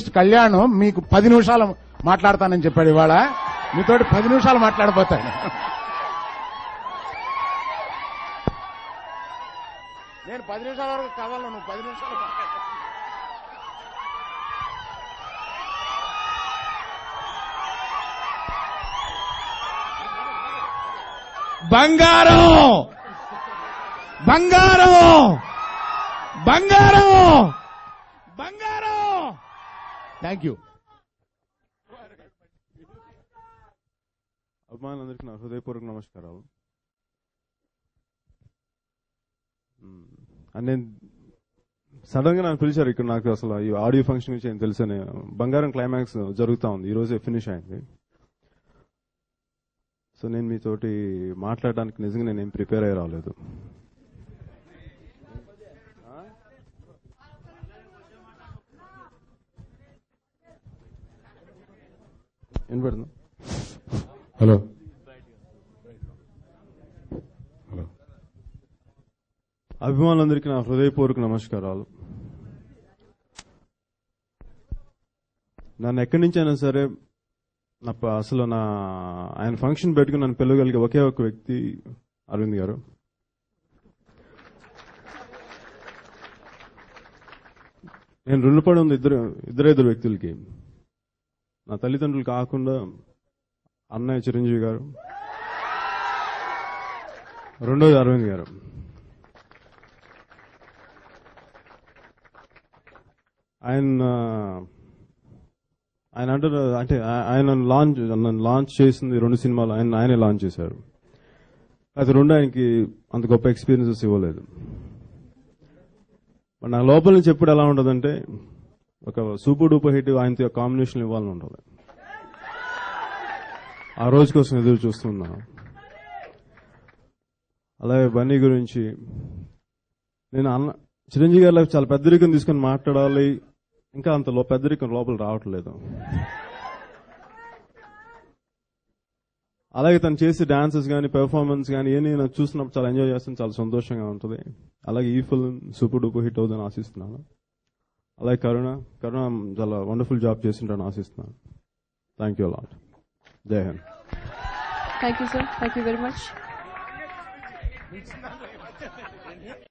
Artist Kalyan మీకు 10 నిమిషాలు మాట్లాడతానని చెప్పాడు. ఇవాళ మీతోటి 10 నిమిషాలు మాట్లాడబోతాను. నేను 10 నిమిషాల వరకు కావాలి, నువ్వు 10 నిమిషాలు బంగారం బంగారం బంగారం బంగారం. Thank you. అభిమానులందరికీ నా హృదయపూర్వక నమస్కారాలు. నేను సడన్ గా నన్ను పిలిచారు ఇక్కడ. నాకు అసలు ఈ ఆడియో ఫంక్షన్ గురించి ఏం తెలుసని. బంగారం క్లైమాక్స్ జరుగుతూ ఉంది, ఈ రోజే ఫినిష్ అయింది. సో నేను మీతోటి మాట్లాడడానికి నిజంగా నేనేం ప్రిపేర్ అయ్యి రాలేదు. వినపడుతుందా? Hello hello. అభిమానులందరికీ నా హృదయపూర్వక నమస్కారాలు. నన్ను ఎక్కడి నుంచి అయినా సరే అసలు ఆయన ఫంక్షన్ పెట్టుకుని నన్ను పిలవగలిగే ఒకే ఒక వ్యక్తి అరవింద్ గారు. నేను రుణపడి ఉంది ఇద్దరు వ్యక్తులకి. నా తల్లిదండ్రులు కాకుండా అన్నయ్య చిరంజీవి గారు, రెండోది అరవింద్ గారు. ఆయన అంటారు అంటే ఆయన లాంచ్ చేసింది 2 సినిమాలు ఆయనే లాంచ్ చేశారు. అది 2 ఆయనకి అంత గొప్ప ఎక్స్పీరియన్సెస్ ఇవ్వలేదు. మరి నా లోపల నుంచి ఎప్పుడు ఎలా ఉంటుందంటే ఒక సూపర్ డూపర్ హిట్ ఆయనతో కాంబినేషన్ ఇవ్వాలని ఉంటుంది. ఆ రోజు కోసం ఎదురు చూస్తున్నా. అలాగే బన్నీ గురించి నేను చిరంజీవి గారి లైఫ్ చాలా పెద్దరికం తీసుకుని మాట్లాడాలి. ఇంకా అంత పెద్దరికం లోపల రావట్లేదు. అలాగే తను చేసే డాన్సెస్ కానీ పెర్ఫార్మెన్స్ కానీ ఏమి నాకు చూసినప్పుడు చాలా ఎంజాయ్ చేస్తాను, చాలా సంతోషంగా ఉంటుంది. అలాగే ఈ ఫిల్మ్ సూపర్ డూపర్ హిట్ అవుతుందని ఆశిస్తున్నాను. అలాగే కరుణ చాలా వండర్ఫుల్ జాబ్ చేసింటాను ఆశిస్తున్నాను. Thank you lot. జై Hind. Thank you, sir. Thank you very much.